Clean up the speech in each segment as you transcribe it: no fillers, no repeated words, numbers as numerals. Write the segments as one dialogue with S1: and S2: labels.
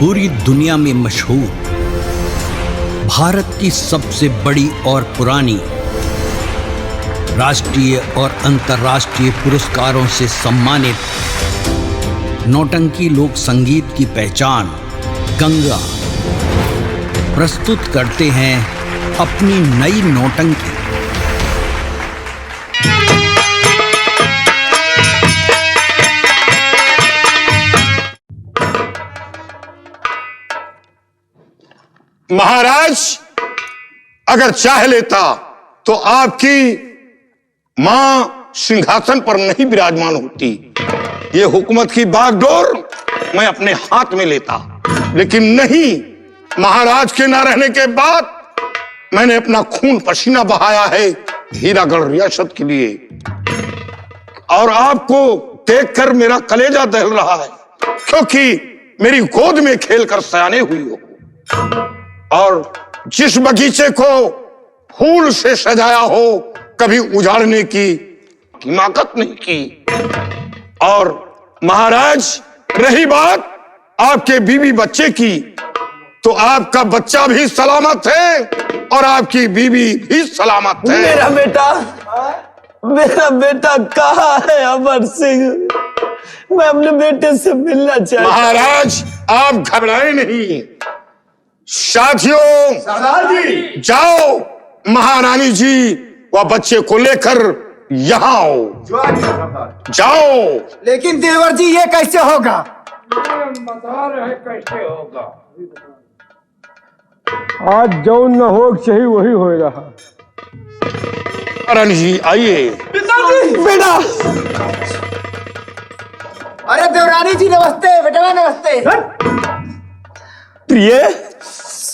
S1: पूरी दुनिया में मशहूर, भारत की सबसे बड़ी और पुरानी, राष्ट्रीय और अंतर्राष्ट्रीय पुरस्कारों से सम्मानित नौटंकी लोक संगीत की पहचान गंगा प्रस्तुत करते हैं अपनी नई नौटंकी।
S2: महाराज अगर चाह लेता तो आपकी मां सिंहासन पर नहीं विराजमान होती। ये हुकूमत की बागडोर मैं अपने हाथ में लेता, लेकिन नहीं, महाराज के ना रहने के बाद मैंने अपना खून पसीना बहाया है हीरागढ़ रियासत के लिए, और आपको देखकर मेरा कलेजा दहल रहा है, क्योंकि मेरी गोद में खेलकर सयाने हुई हो और जिस बगीचे को फूल से सजाया हो कभी उजाड़ने की हिमाकत नहीं की। और महाराज रही बात आपके बीवी बच्चे की, तो आपका बच्चा भी सलामत है और आपकी बीवी भी सलामत है।
S3: मेरा बेटा कहाँ है अमर सिंह? मैं अपने बेटे से मिलना चाहता हूं।
S2: महाराज आप घबराएं नहीं। साथियों, जाओ महारानी जी व बच्चे को लेकर यहाँ आओ। जाओ।
S4: लेकिन देवर जी ये कैसे होगा?
S5: कैसे होगा?
S6: आज जो न हो सही वही हो रहा।
S2: महारानी जी आइए।
S3: बेटा,
S4: अरे देवरानी जी नमस्ते। बेटा नमस्ते।
S3: प्रिय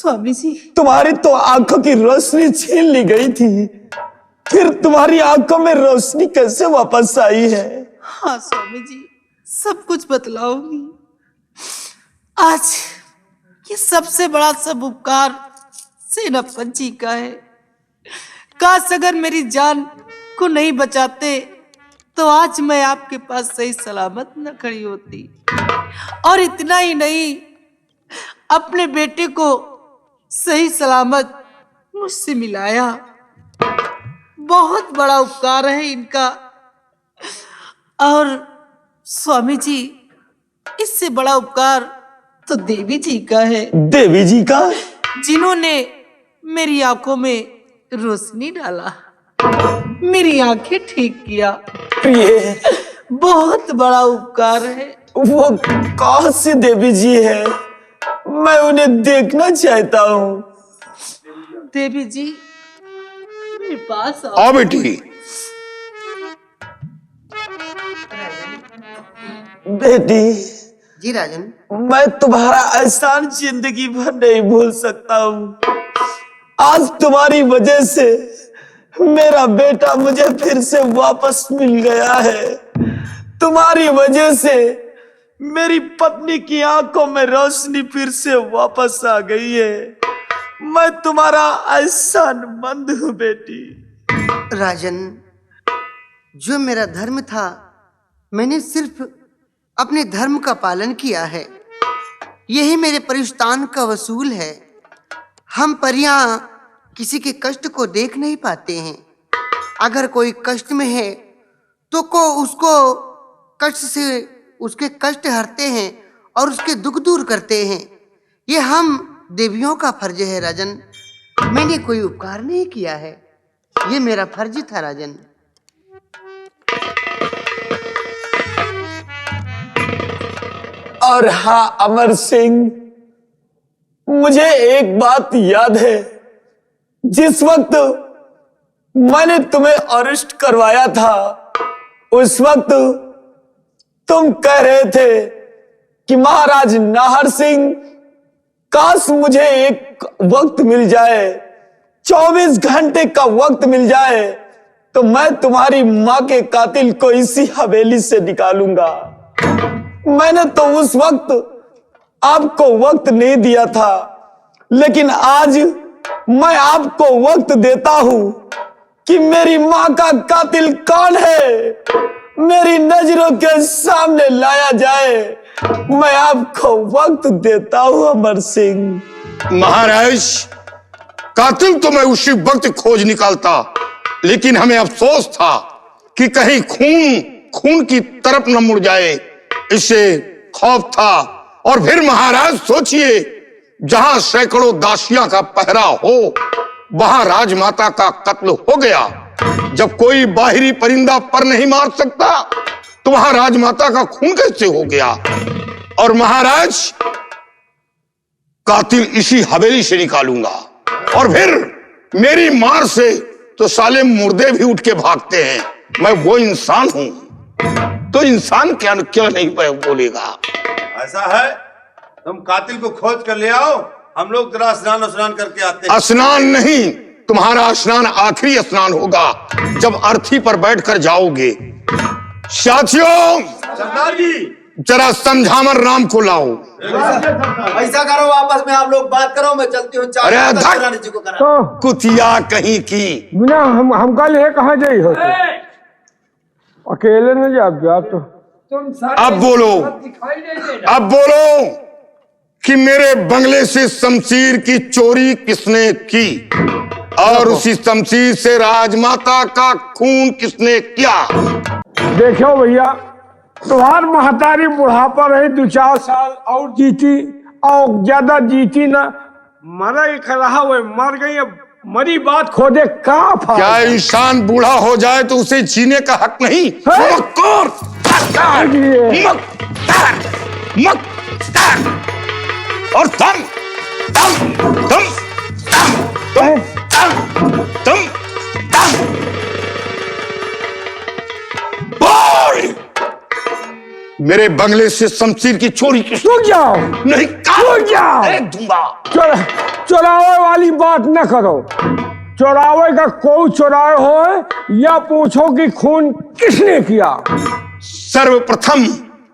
S7: स्वामी जी,
S3: तुम्हारी तो आंखों की रोशनी छीन ली गई थी, फिर तुम्हारी आंखों में रोशनी कैसे वापस आई है?
S7: हाँ स्वामी जी, सब कुछ बतलाऊंगी। आज ये सबसे बड़ा सब उपकार सेनापति जी का है। काश अगर मेरी जान को नहीं बचाते तो आज मैं आपके पास सही सलामत न खड़ी होती। और इतना ही नहीं, अपने बेटे को सही सलामत मुझसे मिलाया। बहुत बड़ा उपकार है इनका। और स्वामी जी, इससे बड़ा उपकार तो देवी जी का है।
S3: देवी जी का?
S7: जिन्होंने मेरी आंखों में रोशनी डाला, मेरी आंखें ठीक किया।
S3: प्रिय,
S7: बहुत बड़ा उपकार है।
S3: वो कौन सी देवी जी है? मैं उन्हें देखना चाहता हूँ।
S7: देवी जी मेरे पास
S2: आओ बेटी।
S3: बेटी
S4: जी राजन,
S3: मैं तुम्हारा एहसान जिंदगी भर नहीं भूल सकता हूँ। आज तुम्हारी वजह से मेरा बेटा मुझे फिर से वापस मिल गया है। तुम्हारी वजह से मेरी पत्नी की आंखों में रोशनी फिर से वापस आ गई है। मैं तुम्हारा एहसानमंद हूँ बेटी।
S4: राजन, जो मेरा धर्म था मैंने सिर्फ अपने धर्म का पालन किया है। यही मेरे परिश्तान का वसूल है। हम परियां किसी के कष्ट को देख नहीं पाते हैं। अगर कोई कष्ट में है तो उसको कष्ट से उसके कष्ट हरते हैं और उसके दुख दूर करते हैं। ये हम देवियों का फर्ज है राजन। मैंने कोई उपकार नहीं किया है, ये मेरा फर्ज था राजन।
S3: और हाँ अमर सिंह, मुझे एक बात याद है। जिस वक्त मैंने तुम्हें अरेस्ट करवाया था, उस वक्त तुम कह रहे थे कि महाराज नाहर सिंह, काश मुझे एक वक्त मिल जाए, 24 घंटे का वक्त मिल जाए, तो मैं तुम्हारी मां के कातिल को इसी हवेली से निकालूंगा। मैंने तो उस वक्त आपको वक्त नहीं दिया था, लेकिन आज मैं आपको वक्त देता हूं कि मेरी मां का कातिल कौन है मेरी नजरों के सामने लाया जाए। मैं आपको वक्त देता हूं अमर सिंह।
S2: महाराज, कातिल तो मैं उसी वक्त खोज निकालता, लेकिन हमें अफसोस था कि कहीं खून की तरफ न मुड़ जाए, इससे खौफ था। और फिर महाराज सोचिए, जहां सैकड़ों दासियां का पहरा हो, वहां राजमाता का कत्ल हो गया। जब कोई बाहरी परिंदा पर नहीं मार सकता, तो वहां राजमाता का खून कैसे हो गया? और महाराज, कातिल इसी हवेली से निकालूंगा, और फिर मेरी मार से तो साले मुर्दे भी उठ के भागते हैं। मैं वो इंसान हूं, तो इंसान क्या नहीं बोलेगा?
S5: ऐसा है, तुम कातिल को खोज कर ले आओ, हम लोग जरा स्नान करके आते हैं।
S2: स्नान नहीं, तुम्हारा स्नान आखिरी स्नान होगा, जब अर्थी पर बैठकर जाओगे। साथियों,
S5: सरदार जी,
S2: जरा समझामर राम को लाओ।
S5: ऐसा करो, आपस में आप लोग बात करो, मैं चलती हूँ।
S2: अरे धक!
S5: जी को करा।
S6: तो
S2: कुतिया कहीं की।
S6: बिना हम कल है कहाँ जाई हो तो? अकेले न जा तो।
S2: अब बोलो कि मेरे बंगले से शमशीर की चोरी किसने की, और उसी शमशीर से राजमाता का खून किसने किया?
S6: देखो भैया, तुम्हार महतारी बुढ़ापा रही 2-4 साल और जीती, और ज्यादा जीती ना। मरा एक रहा हुए मर गई, अब मरी बात खोदे का फायदा?
S2: क्या इंसान बूढ़ा हो जाए तो उसे जीने का हक नहीं? मक्कार, मक्कार, मक्कार, मक्कार। और तुम बोल, मेरे बंगले से शमशीर की चोरी की।
S6: रुक जाओ,
S2: नहीं,
S6: रुक जाओ।
S2: दूंगा।
S6: चोरावे वाली बात न करो। चोरावे का कोई चोराए हो, या पूछो कि खून किसने किया।
S2: सर्वप्रथम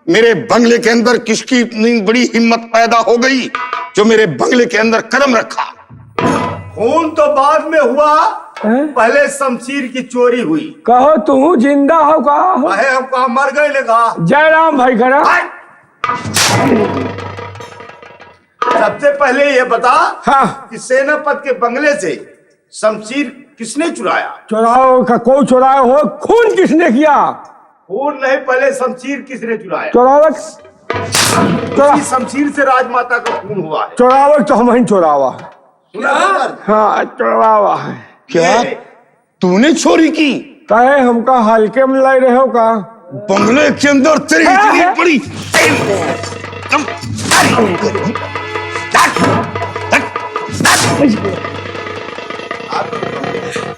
S2: मेरे बंगले के अंदर किसकी इतनी बड़ी हिम्मत पैदा हो गई जो मेरे बंगले के अंदर कदम रखा?
S5: खून तो बाद में हुआ, पहले शमशीर की चोरी हुई।
S6: कहो तू जिंदा हो का?
S5: वह हम कहा मर गए लगा।
S6: जयराम भाई करा।
S5: सबसे पहले ये बता,
S6: हाँ,
S5: कि सेनापति के बंगले से शमशीर किसने चुराया?
S6: चोराओ का कोई चोराए हो, खून किसने किया?
S5: खून नहीं, पहले शमशीर किसने चुराया?
S6: चोरावत
S5: इसी शमशीर से राजमाता का खून हुआ है।
S6: चोरावत तो हम ही चोरावा।
S5: सुना?
S6: हाँ, चोरावा है।
S2: क्या तूने चोरी की?
S6: कहे हमका हल्के में लाई रहे हो का?
S2: बंगले के अंदर तेरी इतनी बड़ी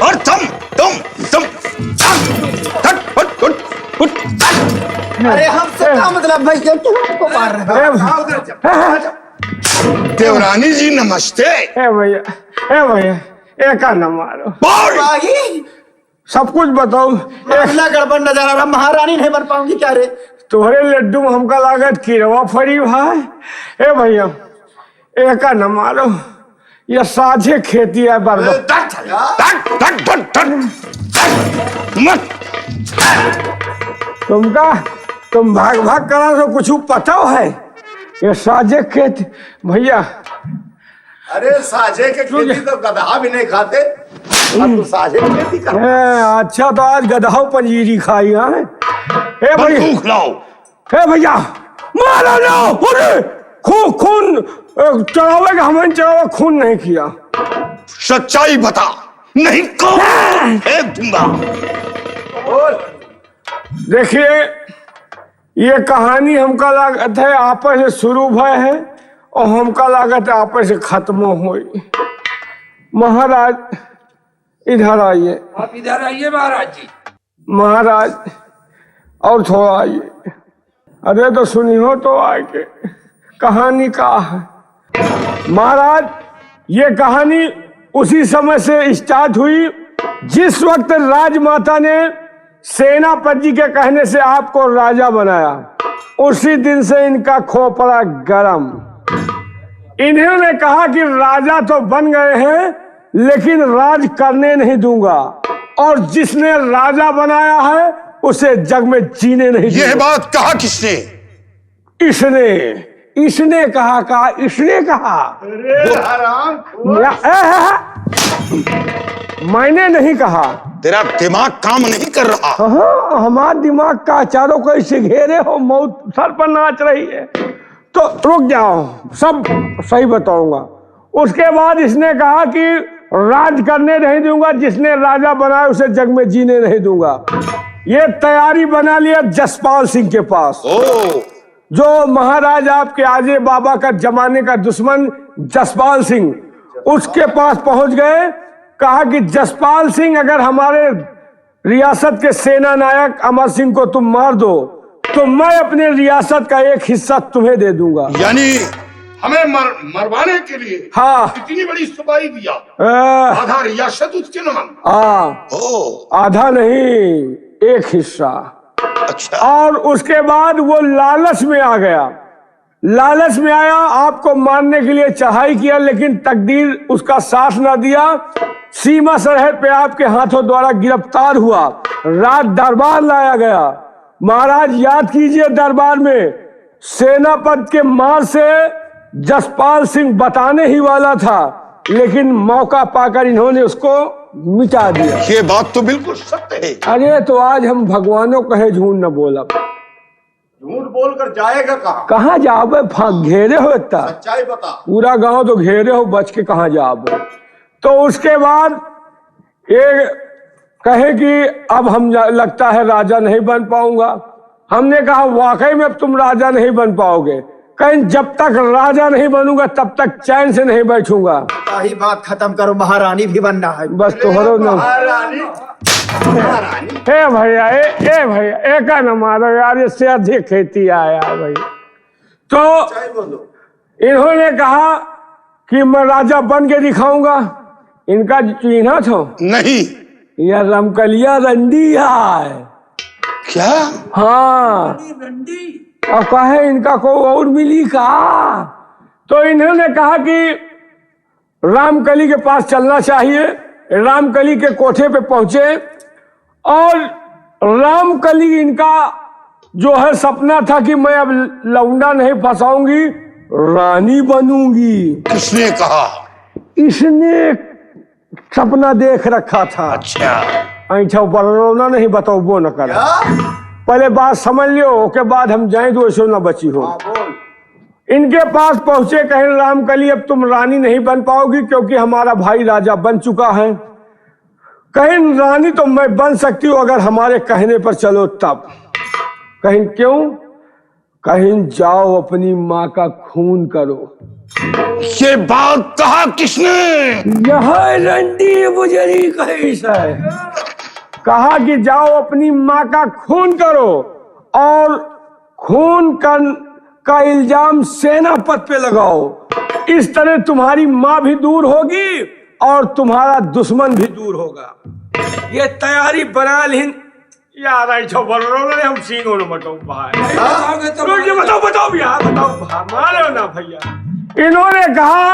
S2: और तुम
S7: अरे हमसे क्या मतलब भाई, क्यों हमको मार रहे हो?
S2: देवरानी जी नमस्ते।
S6: भैया एक न मारो,
S7: भाई
S6: सब कुछ बताओ।
S7: मामला गड़बड़ नजर आ रहा, महारानी नहीं बन पाऊंगी क्या रे?
S6: तोहरे लड्डू में हमका लागत किरवा फरी भाई। भैया एक न मारो, ये साझे खेती है बर्बाद। तुम भाग करा तो कुछ पता है? ये साझे खेती भैया।
S5: अरे साझे के खेती तो गधा भी नहीं खाते, तू साझे की खेती कर।
S6: अच्छा, तो आज गधाओ पंजीरी खाई है।
S2: बंदूक लाओ।
S6: भैया मारो ना। अरे खून चढ़ावे का हमें चढ़ावा, खून नहीं किया।
S2: सच्चाई बता। नहीं कौन दूंगा।
S6: देखिए, ये कहानी हमका लागत है आपस से शुरू भय है, और हमका लागत है आपस से खत्म हुई। महाराज इधर आइए।
S8: आप इधर आइए महाराज जी।
S6: महाराज और थोड़ा आइए। अरे तो सुनियो तो आके कहानी का है। महाराज, ये कहानी उसी समय से स्टार्ट हुई जिस वक्त राजमाता ने सेनापति जी के कहने से आपको राजा बनाया। उसी दिन से इनका खोपड़ा गरम। इन्होंने कहा कि राजा तो बन गए हैं, लेकिन राज करने नहीं दूंगा, और जिसने राजा बनाया है उसे जग में जीने नहीं
S2: यह बात कहा किसने?
S6: इसने कहा इसने कहा। मैंने नहीं कहा।
S2: तेरा दिमाग काम नहीं कर रहा।
S6: हाँ, हमारा दिमाग का चारों को इसे घेरे हो, मौत सर पर नाच रही है। तो रुक जाओ, सब सही बताऊंगा। उसके बाद इसने कहा कि राज करने नहीं दूंगा, जिसने राजा बनाया उसे जग में जीने नहीं दूंगा। ये तैयारी बना लिया जसपाल सिंह के पास, जो महाराज आपके आजे बाबा का जमाने का दुश्मन जसपाल सिंह, उसके पास पहुंच गए। कहा कि जसपाल सिंह, अगर हमारे रियासत के सेना नायक अमर सिंह को तुम मार दो तो मैं अपने रियासत का एक हिस्सा तुम्हें दे दूंगा।
S2: यानी
S5: हमें मरवाने के लिए
S6: हाँ,
S5: इतनी बड़ी सुपारी दिया। आधा रियासत उसके नाम।
S6: आधा नहीं, एक हिस्सा।
S2: अच्छा।
S6: और उसके बाद वो लालच में आ गया। लालच में आया, आपको मारने के लिए चढ़ाई किया, लेकिन तकदीर उसका साथ ना दिया। सीमा सरहद पे आपके हाथों द्वारा गिरफ्तार हुआ। रात दरबार लाया गया। महाराज याद कीजिए, दरबार में सेनापति के मार से जसपाल सिंह बताने ही वाला था, लेकिन मौका पाकर इन्होंने उसको मिटा दिया।
S2: ये बात तो बिल्कुल सत्य है।
S6: अरे तो आज हम भगवानों कहे झूठ न बोला।
S5: झूठ बोलकर जाएगा कहाँ?
S6: कहाँ जाओगे? घेरे हो इतना,
S5: सच्चाई बता।
S6: पूरा गांव तो घेरे हो, बच के कहाँ जाओगे? तो उसके बाद ये कहे कि अब हम लगता है राजा नहीं बन पाऊंगा। हमने कहा वाकई में अब तुम राजा नहीं बन पाओगे। कहीं जब तक राजा नहीं बनूंगा तब तक चैन से नहीं बैठूंगा।
S3: ही बात खत्म करो, महारानी भी बनना है।
S6: बस तोहरो न हे भैया, ए भैया, एक न मारो यार, इससे अधिक खेती आया भाई। तो इन्होंने कहा कि मैं राजा बन के दिखाऊंगा। इनका चिन्ह था
S2: नहीं,
S6: यह रमकलिया रंडी है।
S2: क्या?
S6: हाँ, और कहे इनका को और मिली का। तो इन्होंने कहा कि रामकली के पास चलना चाहिए। रामकली के कोठे पे पहुंचे और रामकली, इनका जो है सपना था कि मैं अब लौंडा नहीं फंसाऊंगी, रानी बनूंगी।
S2: किसने कहा?
S6: इसने सपना देख रखा था।
S2: अच्छा।
S6: ऐठा बरौना नहीं, बताओ वो न कर। पहले बात समझ लियो, के बाद हम जाएं तो ऐसे न बची हो। इनके पास पहुंचे, कहें रामकली अब तुम रानी नहीं बन पाओगी क्योंकि हमारा भाई राजा बन चुका है। कहीं रानी तो मैं बन सकती हूँ अगर हमारे कहने पर चलो तब। कहीं क्यों? कहीं जाओ अपनी माँ का खून करो।
S2: ये बात कहा किसने?
S6: यह रंडी बुजरी कही है। कहा कि जाओ अपनी माँ का खून करो और खून का इल्जाम सेनापति पे लगाओ। इस तरह तुम्हारी माँ भी दूर होगी और तुम्हारा दुश्मन भी दूर होगा। ये तैयारी बना ली यार। ऐसा बोल रहे हम सीनों में बताओ भाई, बताओ भैया, बताओ मारो ना भैया। इन्होंने कहा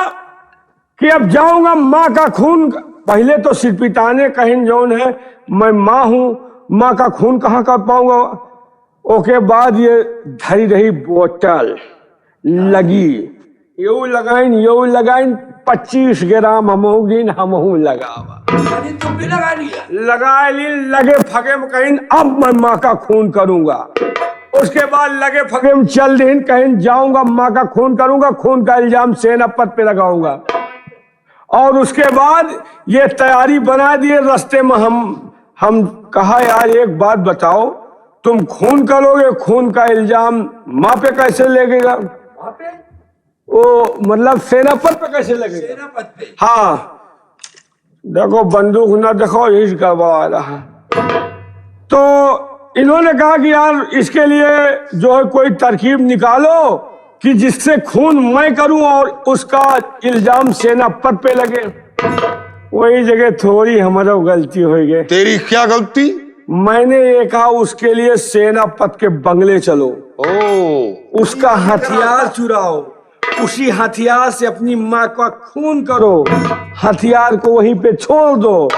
S6: कि अब जाऊंगा माँ का खून। पहले तो सिरपिटाने कहीं जौन है मैं माँ हूँ, माँ का खून कहाँ कर पाऊंगा। ओके बाद ये धरी रही बोतल लगी, यो लगाइन 25 ग्राम हमहू लगावा।
S8: तुम भी लगा लिया?
S6: लगा ली, लगे फगे में कहीं अब मैं माँ का खून करूंगा। उसके बाद लगे फगे में चल दिन, कहीं जाऊंगा माँ का खून करूंगा, खून का इल्जाम सेनापति पे लगाऊंगा। और उसके बाद ये तैयारी बना दिए। रास्ते में हम कहा यार एक बात बताओ, तुम खून करोगे, खून का इल्जाम माँ पे कैसे लगेगा? वो मतलब सेनापति पे कैसे लगेगा?
S8: सेनापति पे?
S6: हाँ, देखो बंदूक ना देखो, यही करवा रहा। तो इन्होंने कहा कि यार इसके लिए जो है कोई तरकीब निकालो कि जिससे खून मैं करूं और उसका इल्जाम सेनापति पे लगे। वही जगह थोड़ी हमारा गलती हो गई।
S2: तेरी क्या गलती?
S6: मैंने ये कहा उसके लिए सेनापति के बंगले चलो, उसका हथियार चुराओ, उसी हथियार से अपनी माँ का खून करो, हथियार को वहीं पे छोड़ दो।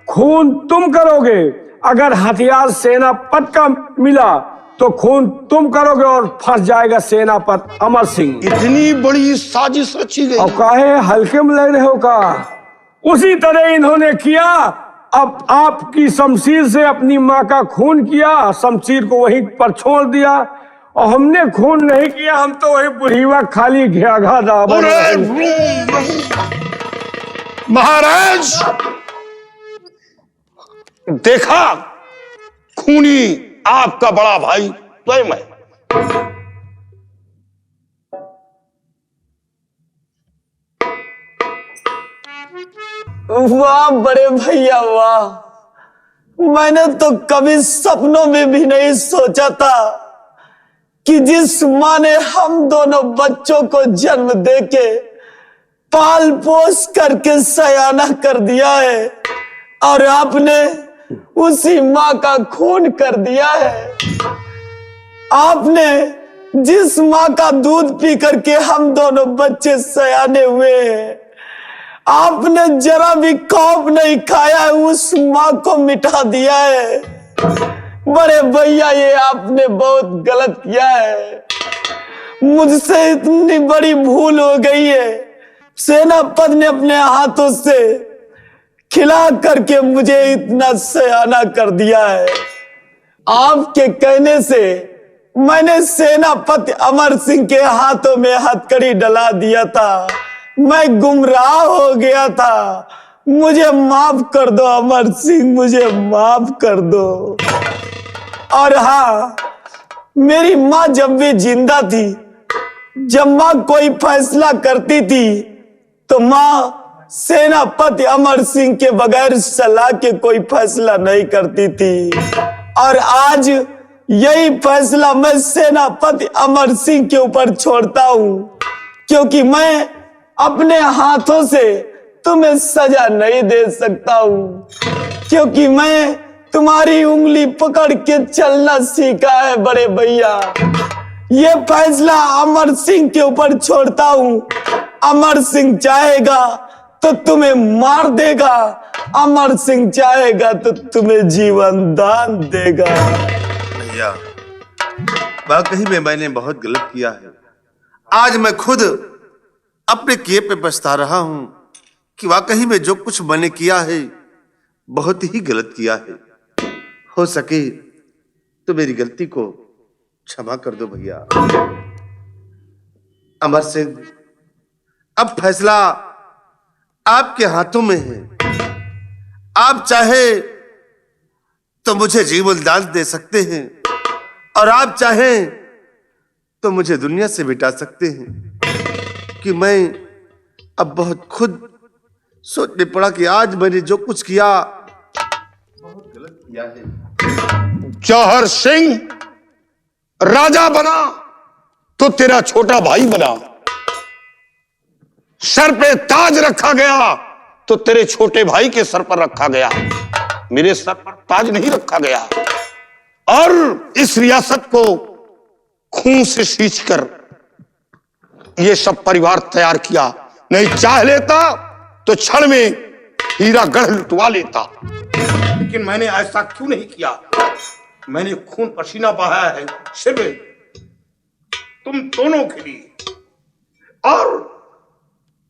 S6: खून तुम करोगे, अगर हथियार सेनापति का मिला तो खून तुम करोगे और फंस जाएगा सेनापति अमर सिंह।
S2: इतनी बड़ी साजिश रची गई।
S6: अब काहे हल्के में लग रहे हो का? उसी तरह इन्होंने किया। अब आपकी शमशीर से अपनी माँ का खून किया, शमशीर को वहीं पर छोड़ दिया, और हमने खून नहीं किया, हम तो वही बुढ़ीवा खाली घाघा दावा।
S2: महाराज देखा, खूनी आपका बड़ा भाई स्वयं है।
S3: वाह बड़े भैया वाह, मैंने तो कभी सपनों में भी नहीं सोचा था कि जिस माँ ने हम दोनों बच्चों को जन्म देके पाल पोस करके सयाना कर दिया है, और आपने उसी माँ का खून कर दिया है। आपने जिस माँ का दूध पी करके हम दोनों बच्चे सयाने हुए हैं, आपने जरा भी खौफ नहीं खाया है, उस माँ को मिटा दिया है। बड़े भैया ये आपने बहुत गलत किया है, मुझसे इतनी बड़ी भूल हो गई है। सेनापति ने अपने हाथों से खिला करके मुझे इतना सयाना कर दिया है। आपके कहने से मैंने सेनापति अमर सिंह के हाथों में हथकड़ी डला दिया था, मैं गुमराह हो गया था। मुझे माफ कर दो अमर सिंह, मुझे माफ कर दो। और हाँ, मेरी माँ जब भी जिंदा थी, जब माँ कोई फैसला करती थी तो माँ सेनापति अमर सिंह के बगैर सलाह के कोई फैसला नहीं करती थी। और आज यही फैसला मैं सेनापति अमर सिंह के ऊपर छोड़ता हूं, क्योंकि मैं अपने हाथों से तुम्हें सजा नहीं दे सकता हूं, क्योंकि मैं तुम्हारी उंगली पकड़ के चलना सीखा है बड़े भैया। ये फैसला अमर सिंह के ऊपर छोड़ता हूं। अमर सिंह चाहेगा तो तुम्हें मार देगा, अमर सिंह चाहेगा तो तुम्हें जीवन दान देगा।
S5: भैया वाकई में मैंने बहुत गलत किया है। आज मैं खुद अपने किए पे पछता रहा हूं कि वाकई में जो कुछ मैंने किया है बहुत ही गलत किया है। हो सके तो मेरी गलती को क्षमा कर दो भैया। अमर सिंह, अब फैसला आपके हाथों में है। आप चाहे तो मुझे जीवन दान दे सकते हैं, और आप चाहें तो मुझे दुनिया से मिटा सकते हैं। कि मैं अब बहुत खुद सोचने पड़ा कि आज मैंने जो कुछ किया बहुत गलत किया है।
S2: जौहर सिंह राजा बना तो तेरा छोटा भाई बना, सर पे ताज रखा गया तो तेरे छोटे भाई के सर पर रखा गया, मेरे सर पर ताज नहीं रखा गया। और इस रियासत को खून से सींचकर ये सब परिवार तैयार किया। नहीं चाह लेता तो क्षण में हीरा गढ़ लुटवा लेता, लेकिन मैंने ऐसा क्यों नहीं किया? मैंने खून पसीना बहाया है सिर्फ तुम दोनों के लिए, और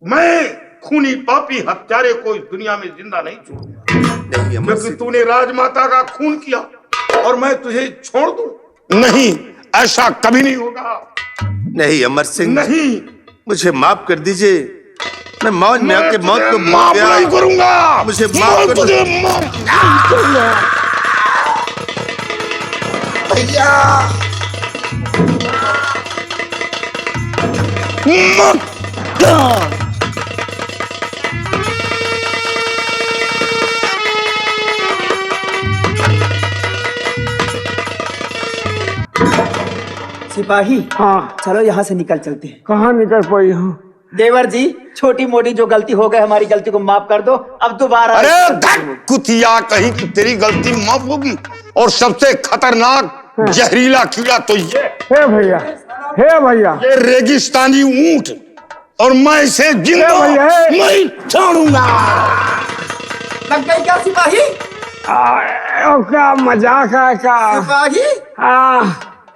S2: मैं खूनी पापी हत्यारे को इस दुनिया में जिंदा नहीं छोड़ूंगा। क्योंकि तूने राजमाता का खून किया और मैं तुझे छोड़ दूं? नहीं, ऐसा कभी नहीं होगा।
S5: नहीं अमर सिंह,
S2: नहीं,
S5: मुझे माफ कर दीजिए। मैं मौत में आके मौत को
S2: माफ नहीं करूंगा।
S5: मुझे माफ कर
S2: भैया
S9: सिपाही,
S6: हाँ,
S9: चलो यहाँ से निकल चलते हैं।
S6: कहाँ निकल पाई हूँ?
S9: देवर जी, छोटी मोटी जो गलती हो गई हमारी गलती को माफ कर दो, अब दोबारा।
S2: अरे कुतिया, कहीं कि तेरी गलती माफ होगी? और सबसे खतरनाक जहरीला कीड़ा तो ये
S6: हे भैया, हे भैया,
S2: ये रेगिस्तानी ऊंट, और मैं इसे जिंदा नहीं छोड़ूंगा।
S9: लग गई क्या सिपाही?
S6: क्या मजाक है क्या?
S9: सिपाही,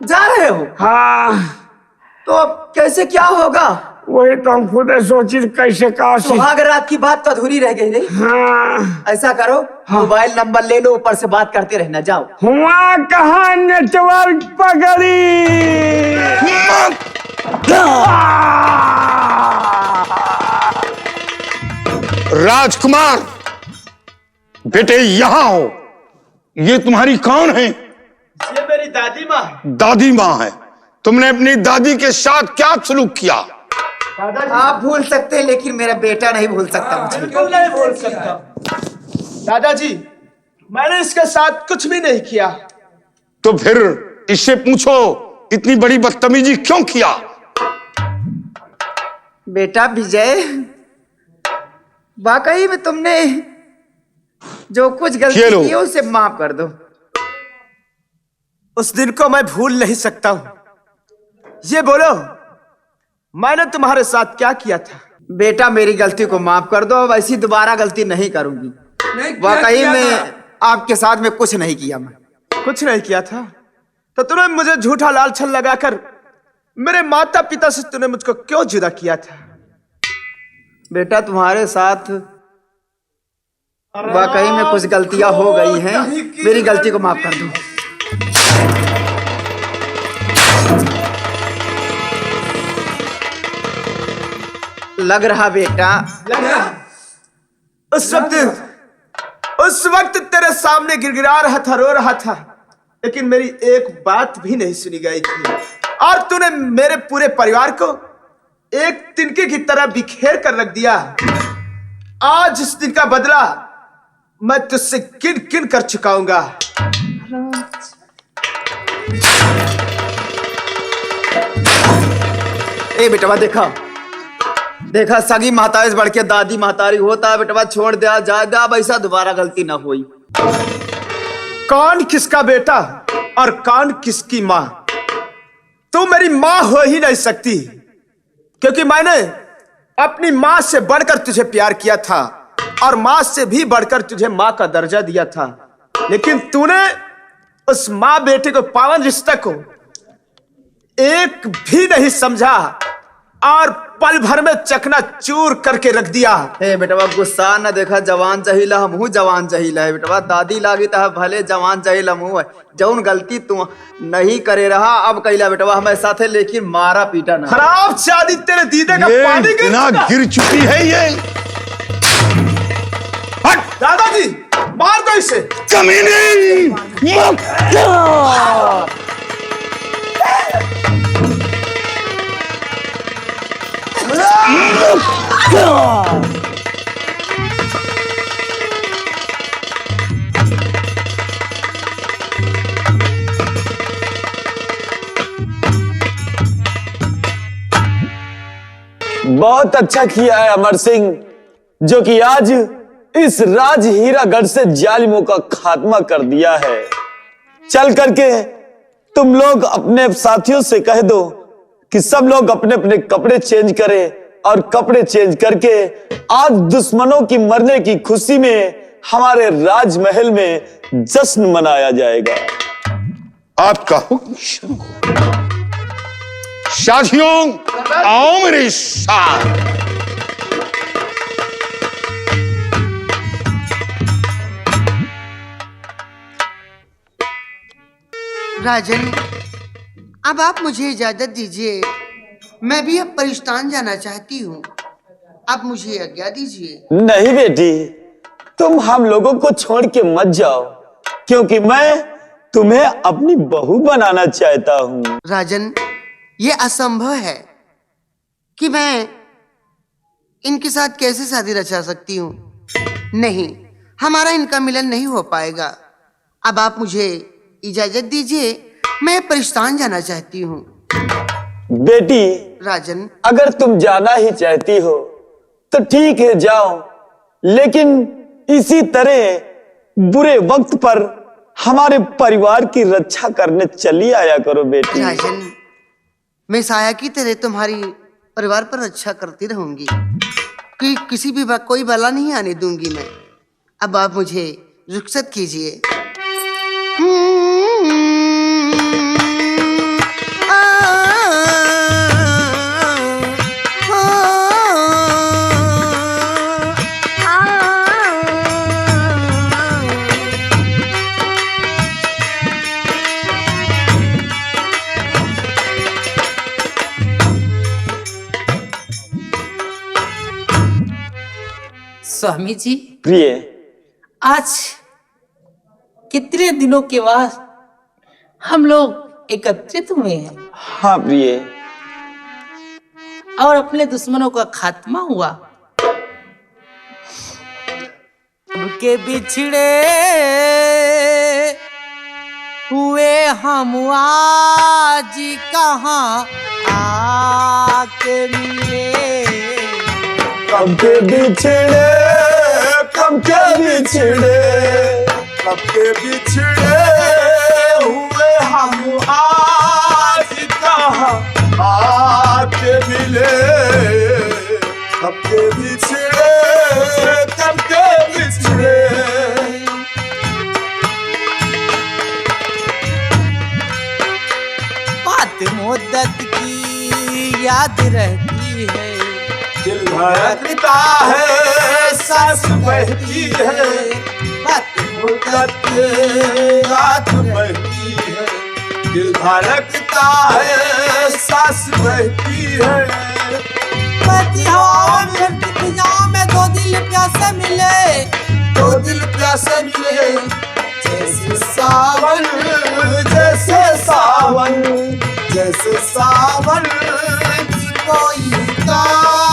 S9: जा रहे हो?
S6: हाँ,
S9: तो अब कैसे क्या होगा?
S6: वही तो हम खुद सोची कैसे काशी।
S9: सुहाग रात की बात तो अधूरी रह गई नहीं।
S6: हाँ,
S9: ऐसा करो, मोबाइल नंबर ले लो, ऊपर से बात करते रहना। जाओ।
S6: हुआ कहाँ नेटवर्क पकड़ी।
S2: राजकुमार बेटे यहाँ हो। ये तुम्हारी कौन है?
S3: ये मेरी दादी माँ है।
S2: दादी माँ है। तुमने अपनी दादी के साथ क्या सलूक किया?
S9: आप भूल सकते हैं, लेकिन मेरा बेटा नहीं भूल सकता मुझे।
S3: बिल्कुल नहीं बोल सकता। दादाजी, मैंने इसके साथ कुछ भी नहीं किया।
S2: तो फिर इससे पूछो इतनी बड़ी बदतमीजी क्यों किया?
S9: बेटा विजय, वाकई में तुमने जो कुछ गलती
S2: चलो।
S9: की उसे माफ कर दो।
S3: उस दिन को मैं भूल नहीं सकता हूं। ये बोलो, मैंने तुम्हारे साथ क्या किया था?
S9: बेटा मेरी गलती को माफ कर दो, अब ऐसी दोबारा गलती नहीं करूंगी।
S3: क्या
S9: वाकई
S3: किया
S9: में
S3: था?
S9: आपके साथ में कुछ नहीं किया मैं।
S3: कुछ नहीं किया था? तो तूने मुझे झूठा लालछन लगाकर मेरे माता पिता से तूने मुझको क्यों जुदा किया था?
S9: बेटा तुम्हारे साथ वाकई में कुछ गलतियां हो गई हैं, मेरी गलती को माफ कर दो। लग रहा बेटा,
S3: उस वक्त तेरे सामने गिड़गिड़ा रहा था, रो रहा था, लेकिन मेरी एक बात भी नहीं सुनी गई थी। और तूने मेरे पूरे परिवार को एक तिनके की तरह बिखेर कर रख दिया। आज इस दिन का बदला मैं तुझसे किन किन कर चुकाऊंगा।
S9: ए बेटवा, देखा सगी महतारी से बढ़ के दादी महतारी होता है। बेटवा छोड़ दिया जाए, अब ऐसा दोबारा गलती ना हुई।
S3: कौन किसका बेटा और कौन किसकी मां? तू मेरी मां हो ही नहीं सकती, क्योंकि मैंने अपनी मां से बढ़कर तुझे प्यार किया था और मां से भी बढ़कर तुझे मां का दर्जा दिया था। लेकिन तूने उस मां बेटे को, पावन रिश्ते को एक भी नहीं समझा और पल भर में चकना चूर करके रख दिया।
S9: हे बेटवा गुस्सा न, देखा जवान चाहिला, हमहू जवान चाहिला है। बेटवा दादी लागी तो भले जवान चाहिला मुँह, जौन गलती तू नहीं करे रहा अब कैला बेटवा हमें साथे, लेकिन मारा पीटा ना।
S3: खराब शादी तेरे दीदे का
S2: ये
S3: पानी
S2: इतना गिर चुकी है ये। हट
S3: दादाजी, मार दो इसे।
S2: कमीनी!
S3: बहुत अच्छा किया है अमर सिंह, जो कि आज इस राज हीरागढ़ से जालिमों का खात्मा कर दिया है। चल करके तुम लोग अपने साथियों से कह दो कि सब लोग अपने अपने कपड़े चेंज करें, और कपड़े चेंज करके आज दुश्मनों की मरने की खुशी में हमारे राजमहल में जश्न मनाया जाएगा।
S2: आपका हुक्म शुरू हो। साथियों, आओ मेरे साथ।
S4: राजन, अब आप मुझे इजाजत दीजिए, मैं भी अब परिस्तान जाना चाहती हूँ। आप मुझे आज्ञा दीजिए।
S3: नहीं बेटी, तुम हम लोगों को छोड़ के मत जाओ, क्योंकि मैं तुम्हें अपनी बहू बनाना चाहता हूँ।
S4: राजन, ये असंभव है कि मैं इनके साथ कैसे शादी रचा सकती हूँ। नहीं, हमारा इनका मिलन नहीं हो पाएगा। अब आप मुझे इजाजत दीजिए, मैं परिस्तान जाना चाहती हूँ।
S3: बेटी,
S4: राजन,
S3: अगर तुम जाना ही चाहती हो तो ठीक है, जाओ, लेकिन इसी तरह बुरे वक्त पर हमारे परिवार की रक्षा करने चली आया करो बेटी।
S4: राजन, मैं साया की तरह तुम्हारी परिवार पर रक्षा करती रहूंगी, कि किसी भी कोई बला नहीं आने दूंगी मैं। अब आप मुझे रुखसत कीजिए।
S7: स्वामी जी,
S3: प्रिय,
S7: आज कितने दिनों के बाद हम लोग एकत्रित हुए हैं
S3: हाँ प्रिय,
S7: और अपने दुश्मनों का खात्मा हुआ। उनके बिछड़े हुए हम आज कहाँ आके मिले।
S3: कब के बिछड़े, कब के बिछड़े,
S5: कब के बिछड़े हुए हम आज कहाँ आके मिले। कब के बिछड़े, कब के बिछड़े।
S7: बात मुद्दत की याद रहती है,
S5: दिल धड़कता है, सांस बहती है।
S7: बात
S5: मुद्दत रात बहती है, दिल धड़कता है, सांस बहती है।
S7: में दो दिल प्यासे मिले,
S5: दो दिल प्यासे मिले, जैसे सावन, जैसे सावन, जैसे सावन की कोई तार।